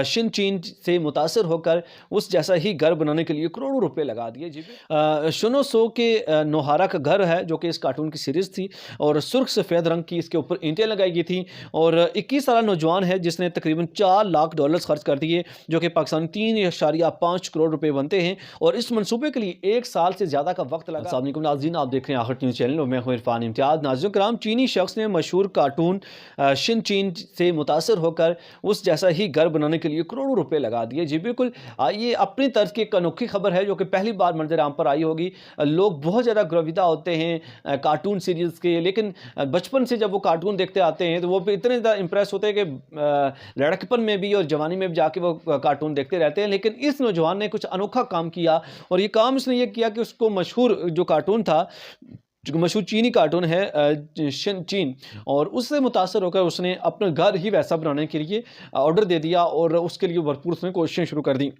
Shin चीन से मुतासर होकर उस जैसा ही घर बनाने के लिए करोड़ों रुपए लगा दिए जी। शुनो सो के नोहारा का घर है जो कि इस कार्टून की सीरीज़ थी और सुर्ख सफ़ेद रंग की इसके ऊपर ईंटें लगाई गई थी और 21 साल नौजवान है जिसने तकरीबन $4 लाख खर्च कर दिए जो कि पाकिस्तान 3.5 करोड़ रुपए बनते हैं और इस मंसूबे के लिए 1 साल से ज़्यादा का वक्त लगा। अस्सलाम वालेकुम नाज़रीन, आप देख रहे हैं आखिर न्यूज़ चैनल और मैं हूं इरफान इम्तियाज़। नाज़रीन कराम, चीनी शख्स ने मशहूर कार्टून शिन चीन से मुतासर होकर उस जैसा ही घर बनाने के लिए करोड़ों रुपए लगा दिए जी। बिल्कुल, ये अपनी तर्ज की एक अनोखी खबर है जो कि पहली बार मंजर आम पर आई होगी। लोग बहुत ज़्यादा ग्रविदा होते हैं कार्टून सीरीज़ के, लेकिन बचपन से जब वो कार्टून देखते आते हैं तो वो इतने ज़्यादा इंप्रेस होते हैं कि लड़कपन में भी और जवानी में भी जाके वो कार्टून देखते रहते हैं। लेकिन इस नौजवान ने कुछ अनोखा काम किया और ये काम इसने ये किया कि उसको मशहूर जो कार्टून था, जो मशहूर चीनी कार्टून है शिन चीन, और उससे मुतासर होकर उसने अपना घर ही वैसा बनाने के लिए ऑर्डर दे दिया और उसके लिए भरपूर उसने कोशिशें शुरू कर दी।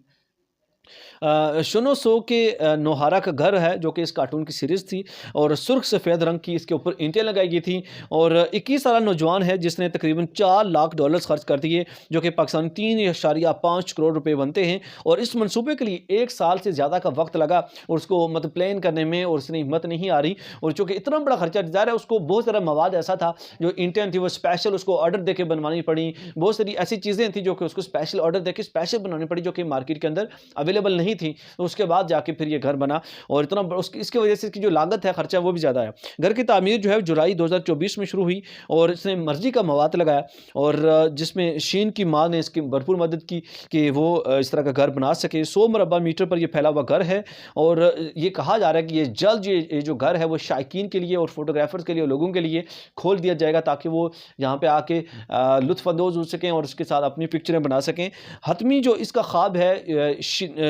शुनो सो के नोहारा का घर है जो कि इस कार्टून की सीरीज़ थी और सुर्ख सफ़ेद रंग की इसके ऊपर ईंटें लगाई गई थी और 21 साल नौजवान है जिसने तकरीबन $4 लाख खर्च कर दिए जो कि पाकिस्तान 3.5 करोड़ रुपए बनते हैं और इस मंसूबे के लिए 1 साल से ज़्यादा का वक्त लगा और उसको मतलब प्लान करने में, और उसने हिम्मत नहीं आ रही। और चूँकि इतना बड़ा खर्चा ज़ाहिर है उसको बहुत सारा मवाद ऐसा था, जो ईंटें थी वो स्पेशल उसको ऑर्डर दे के बनवानी पड़ी। बहुत सारी ऐसी चीज़ें थी जो कि उसको स्पेशल ऑर्डर दे के स्पेशल बनानी पड़ी जो कि मार्केट के अंदर अवेलेबल नहीं थी। तो उसके बाद जाके फिर ये घर बना और इतना इसकी वजह से इसकी जो लागत है, खर्चा, वो भी ज़्यादा है। घर की तामीर जो है जुलाई 2024 में शुरू हुई और इसने मर्जी का मवाद लगाया और जिसमें शीन की माँ ने इसकी भरपूर मदद की कि वो इस तरह का घर बना सके। 100 मरबा मीटर पर यह फैला हुआ घर है और ये कहा जा रहा है कि ये जल्द ये जो घर है वो शायकीन के लिए और फोटोग्राफर्स के लिए, लोगों के लिए खोल दिया जाएगा ताकि वो यहाँ पे आके लुत्फ़अंदोज़ हो सकें और उसके साथ अपनी पिक्चरें बना सकें। हतमी जो इसका ख्वाब है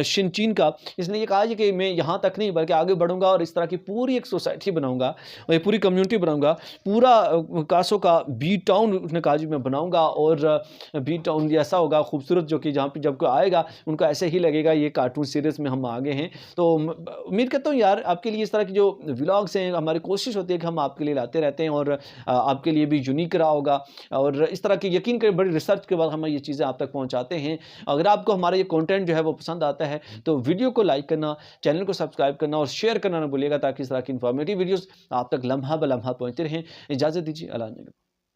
शिन चीन का, इसने ये कहा है कि मैं यहाँ तक नहीं बल्कि आगे बढ़ूंगा और इस तरह की पूरी एक सोसाइटी बनाऊंगा और ये पूरी कम्युनिटी बनाऊंगा। पूरा कासो का बी टाउन उसने कहा जी मैं बनाऊंगा और बी टाउन ऐसा होगा खूबसूरत जो कि जहाँ पे जब कोई आएगा उनको ऐसे ही लगेगा ये कार्टून सीरीज़ में हम आगे हैं। तो उम्मीद करता हूँ यार आपके लिए इस तरह की जो व्लॉग्स हैं, हमारी कोशिश होती है कि हम आपके लिए लाते रहते हैं और आपके लिए भी यूनिक रहा होगा और इस तरह की यकीन करें बड़ी रिसर्च के बाद हम ये चीज़ें आप तक पहुँचाते हैं। अगर आपको हमारा ये कॉन्टेंट जो है वो पसंद आता है तो वीडियो को लाइक करना, चैनल को सब्सक्राइब करना और शेयर करना ना भूलिएगा ताकि इस तरह की इंफॉर्मेटिव वीडियोस आप तक लम्हा ब लम्हा पहुंचते रहें। इजाज़त दीजिए, अल्लाह ने।